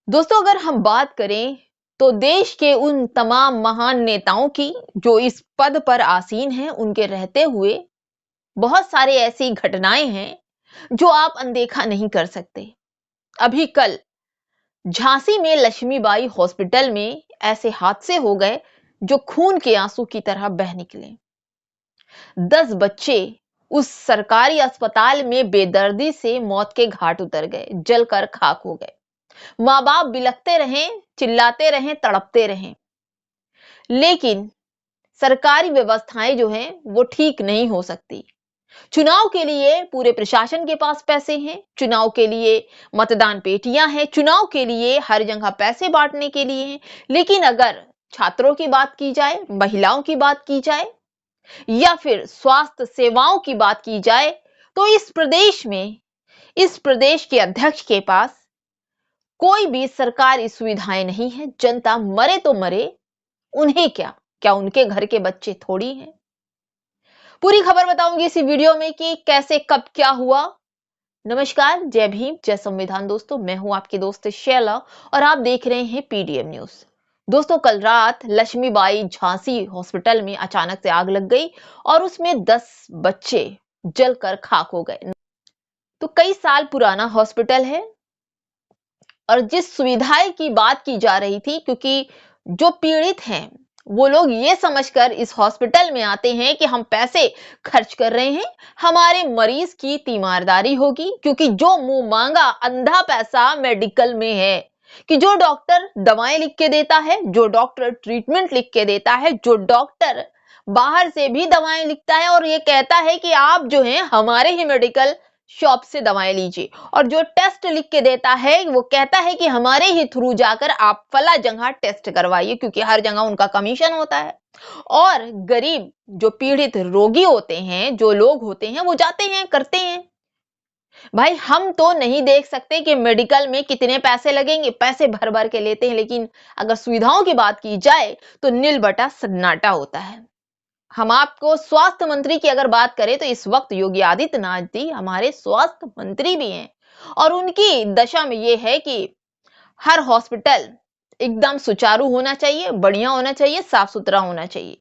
दोस्तों, अगर हम बात करें तो देश के उन तमाम महान नेताओं की जो इस पद पर आसीन हैं, उनके रहते हुए बहुत सारे ऐसी घटनाएं हैं जो आप अनदेखा नहीं कर सकते। अभी कल झांसी में लक्ष्मीबाई हॉस्पिटल में ऐसे हादसे हो गए जो खून के आंसू की तरह बह निकले। 10 बच्चे उस सरकारी अस्पताल में बेदर्दी से मौत के घाट उतर गए, जलकर खाक हो गए। माँ बाप बिलखते रहे, चिल्लाते रहे, तड़पते रहे, लेकिन सरकारी व्यवस्थाएं जो हैं वो ठीक नहीं हो सकती। चुनाव के लिए पूरे प्रशासन के पास पैसे हैं, चुनाव के लिए मतदान पेटियां हैं, चुनाव के लिए हर जगह पैसे बांटने के लिए हैं, लेकिन अगर छात्रों की बात की जाए, महिलाओं की बात की जाए या फिर स्वास्थ्य सेवाओं की बात की जाए तो इस प्रदेश के अध्यक्ष के पास कोई भी सरकारी सुविधाएं नहीं है। जनता मरे तो मरे, उन्हें क्या उनके घर के बच्चे थोड़ी हैं। पूरी खबर बताऊंगी इसी वीडियो में कि कैसे कब क्या हुआ। नमस्कार, जय भीम, जय संविधान। दोस्तों, मैं हूं आपकी दोस्त शैला और आप देख रहे हैं पीडीएम न्यूज। दोस्तों, कल रात लक्ष्मीबाई झांसी हॉस्पिटल में अचानक से आग लग गई और उसमें 10 बच्चे जलकर खाक हो गए। तो कई साल पुराना हॉस्पिटल है और जिस सुविधाएं की बात की जा रही थी, क्योंकि जो पीड़ित हैं वो लोग ये समझकर इस हॉस्पिटल में आते हैं कि हम पैसे खर्च कर रहे हैं, हमारे मरीज की तीमारदारी होगी, क्योंकि जो मुंह मांगा अंधा पैसा मेडिकल में है कि जो डॉक्टर दवाएं लिख के देता है, जो डॉक्टर ट्रीटमेंट लिख के देता है, जो डॉक्टर बाहर से भी दवाएं लिखता है और ये कहता है कि आप जो है हमारे ही मेडिकल शॉप से दवाएं लीजिए, और जो टेस्ट लिख के देता है वो कहता है कि हमारे ही थ्रू जाकर आप फला जगह टेस्ट करवाइए, क्योंकि हर जगह उनका कमीशन होता है। और गरीब जो पीड़ित रोगी होते हैं, जो लोग होते हैं, वो जाते हैं, करते हैं। भाई, हम तो नहीं देख सकते कि मेडिकल में कितने पैसे लगेंगे, पैसे भर भर के लेते हैं, लेकिन अगर सुविधाओं की बात की जाए तो नील बटा सन्नाटा होता है। हम आपको स्वास्थ्य मंत्री की अगर बात करें तो इस वक्त योगी आदित्यनाथ जी हमारे स्वास्थ्य मंत्री भी हैं और उनकी दशा में यह है कि हर हॉस्पिटल एकदम सुचारू होना चाहिए, बढ़िया होना चाहिए, साफ सुथरा होना चाहिए।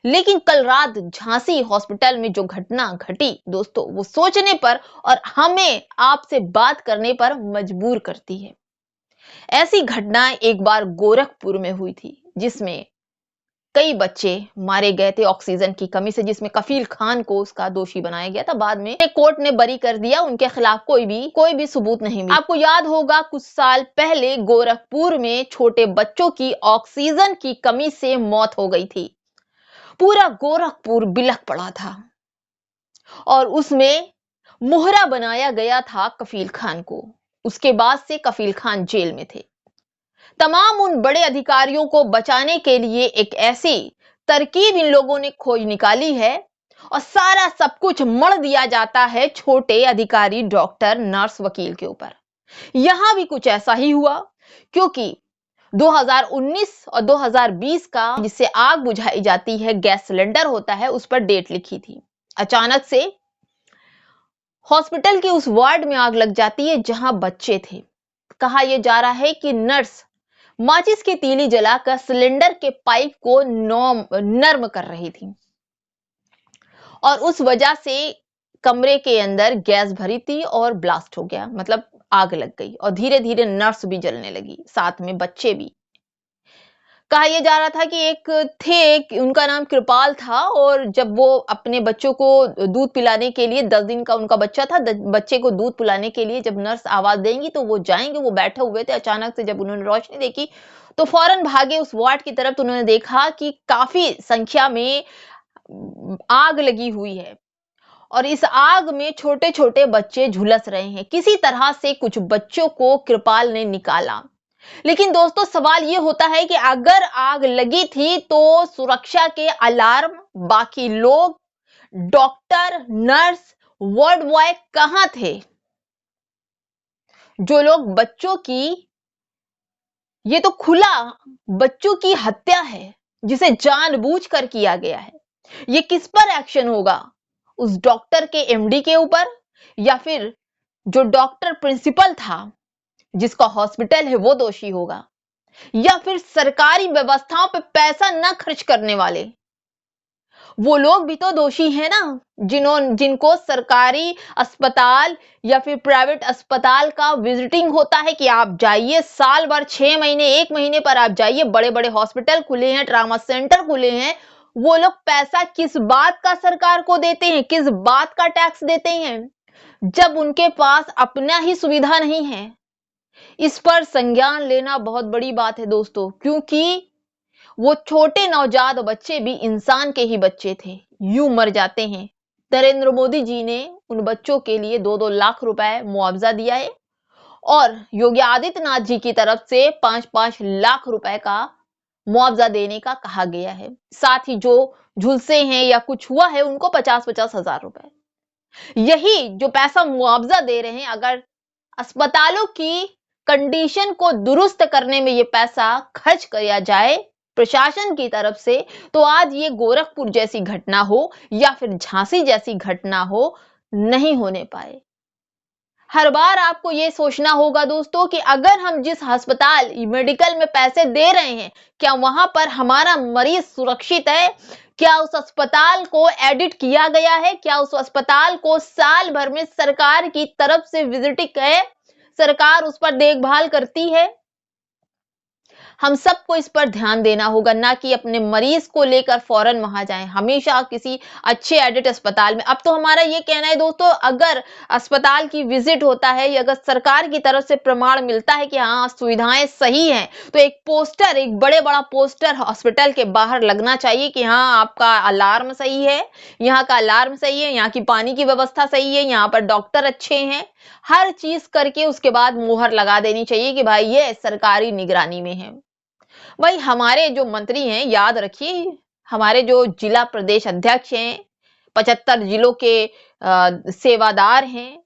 लेकिन कल रात झांसी हॉस्पिटल में जो घटना घटी दोस्तों, वो सोचने पर और हमें आपसे बात करने पर मजबूर करती है। ऐसी घटना एक बार गोरखपुर में हुई थी, जिसमें कई बच्चे मारे गए थे ऑक्सीजन की कमी से, जिसमें कफील खान को उसका दोषी बनाया गया था। बाद में कोर्ट ने बरी कर दिया, उनके खिलाफ कोई भी सबूत नहीं मिला। आपको याद होगा कुछ साल पहले गोरखपुर में छोटे बच्चों की ऑक्सीजन की कमी से मौत हो गई थी। पूरा गोरखपुर बिलख पड़ा था और उसमें मोहरा बनाया गया था कफील खान को। उसके बाद से कफील खान जेल में थे। तमाम उन बड़े अधिकारियों को बचाने के लिए एक ऐसी तरकीब इन लोगों ने खोज निकाली है और सारा सब कुछ मढ़ दिया जाता है छोटे अधिकारी, डॉक्टर, नर्स, वकील के ऊपर। यहां भी कुछ ऐसा ही हुआ, क्योंकि 2019 और 2020 का जिससे आग बुझाई जाती है, गैस सिलेंडर होता है, उस पर डेट लिखी थी। अचानक से हॉस्पिटल के उस वार्ड में आग लग जाती है जहां बच्चे थे। कहा यह जा रहा है कि नर्स माचिस की तीली जलाकर सिलेंडर के पाइप को नर्म कर रही थी और उस वजह से कमरे के अंदर गैस भरी थी और ब्लास्ट हो गया, मतलब आग लग गई और धीरे धीरे नर्स भी जलने लगी, साथ में बच्चे भी। कहा यह जा रहा था कि एक उनका नाम कृपाल था और जब वो अपने बच्चों को दूध पिलाने के लिए, 10 दिन का उनका बच्चा था, बच्चे को दूध पिलाने के लिए जब नर्स आवाज देंगी तो वो जाएंगे। वो बैठे हुए थे, अचानक से जब उन्होंने रोशनी देखी तो फौरन भागे उस वार्ड की तरफ। तो उन्होंने देखा कि काफी संख्या में आग लगी हुई है और इस आग में छोटे छोटे बच्चे झुलस रहे हैं। किसी तरह से कुछ बच्चों को कृपाल ने निकाला। लेकिन दोस्तों, सवाल ये होता है कि अगर आग लगी थी तो सुरक्षा के अलार्म, बाकी लोग, डॉक्टर, नर्स, वार्ड बॉय कहां थे? जो लोग बच्चों की, ये तो खुला बच्चों की हत्या है जिसे जानबूझकर किया गया है। ये किस पर एक्शन होगा? उस डॉक्टर के एमडी के ऊपर या फिर जो डॉक्टर प्रिंसिपल था जिसका हॉस्पिटल है वो दोषी होगा, या फिर सरकारी व्यवस्थाओं पे पैसा न खर्च करने वाले वो लोग भी तो दोषी हैं ना, जिनको सरकारी अस्पताल या फिर प्राइवेट अस्पताल का विजिटिंग होता है कि आप जाइए, साल भर 6 महीने 1 महीने पर आप जाइए, बड़े बड़े हॉस्पिटल खुले हैं, ट्रामा सेंटर खुले हैं। वो लोग पैसा किस बात का सरकार को देते हैं, किस बात का टैक्स देते हैं, जब उनके पास अपना ही सुविधा नहीं है। इस पर संज्ञान लेना बहुत बड़ी बात है दोस्तों, क्योंकि वो छोटे नवजात बच्चे भी इंसान के ही बच्चे थे, यूं मर जाते हैं। नरेंद्र मोदी जी ने उन बच्चों के लिए 2-2 लाख रुपए मुआवजा दिया है और योगी आदित्यनाथ जी की तरफ से 5-5 लाख रुपए का मुआवजा देने का कहा गया है। साथ ही जो झुलसे हैं या कुछ हुआ है उनको 50-50 हजार रुपए, यही जो पैसा मुआवजा दे रहे हैं, अगर अस्पतालों की कंडीशन को दुरुस्त करने में ये पैसा खर्च किया जाए प्रशासन की तरफ से, तो आज ये गोरखपुर जैसी घटना हो या फिर झांसी जैसी घटना हो, नहीं होने पाए। हर बार आपको ये सोचना होगा दोस्तों कि अगर हम जिस अस्पताल मेडिकल में पैसे दे रहे हैं, क्या वहां पर हमारा मरीज सुरक्षित है? क्या उस अस्पताल को एडिट किया गया है? क्या उस अस्पताल को साल भर में सरकार की तरफ से विजिटिंग है, सरकार उस पर देखभाल करती है? हम सबको इस पर ध्यान देना होगा, ना कि अपने मरीज को लेकर फौरन वहां जाएं, हमेशा किसी अच्छे एडिट अस्पताल में। अब तो हमारा ये कहना है दोस्तों, अगर अस्पताल की विजिट होता है या अगर सरकार की तरफ से प्रमाण मिलता है कि हाँ सुविधाएं सही हैं, तो एक पोस्टर, एक बड़ा पोस्टर हॉस्पिटल के बाहर लगना चाहिए कि हाँ आपका अलार्म सही है, यहाँ का अलार्म सही है, यहाँ की पानी की व्यवस्था सही है, यहाँ पर डॉक्टर अच्छे हैं, हर चीज करके उसके बाद मुहर लगा देनी चाहिए कि भाई ये सरकारी निगरानी में है। भाई हमारे जो मंत्री हैं, याद रखिए, हमारे जो जिला प्रदेश अध्यक्ष हैं, 75 जिलों के सेवादार हैं,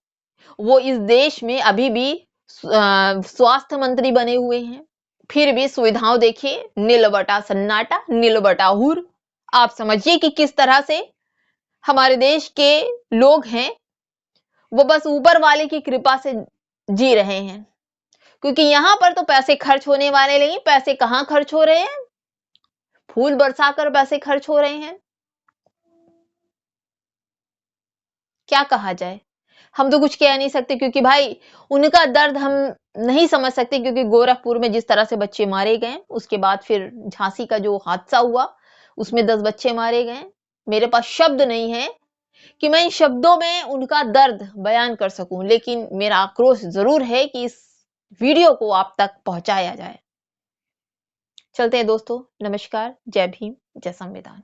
वो इस देश में अभी भी स्वास्थ्य मंत्री बने हुए हैं, फिर भी सुविधाओं देखिए, नील बटा सन्नाटा, नील बटा हूर। आप समझिए कि किस तरह से हमारे देश के लोग हैं, वो बस ऊपर वाले की कृपा से जी रहे हैं, क्योंकि यहां पर तो पैसे खर्च होने वाले नहीं। पैसे कहां खर्च हो रहे हैं? फूल बरसाकर पैसे खर्च हो रहे हैं। क्या कहा जाए, हम तो कुछ कह नहीं सकते, क्योंकि भाई उनका दर्द हम नहीं समझ सकते, क्योंकि गोरखपुर में जिस तरह से बच्चे मारे गए, उसके बाद फिर झांसी का जो हादसा हुआ उसमें 10 बच्चे मारे गए। मेरे पास शब्द नहीं है कि मैं इन शब्दों में उनका दर्द बयान कर सकूं, लेकिन मेरा आक्रोश जरूर है कि इस वीडियो को आप तक पहुंचाया जाए। चलते हैं दोस्तों, नमस्कार, जय भीम, जय संविधान।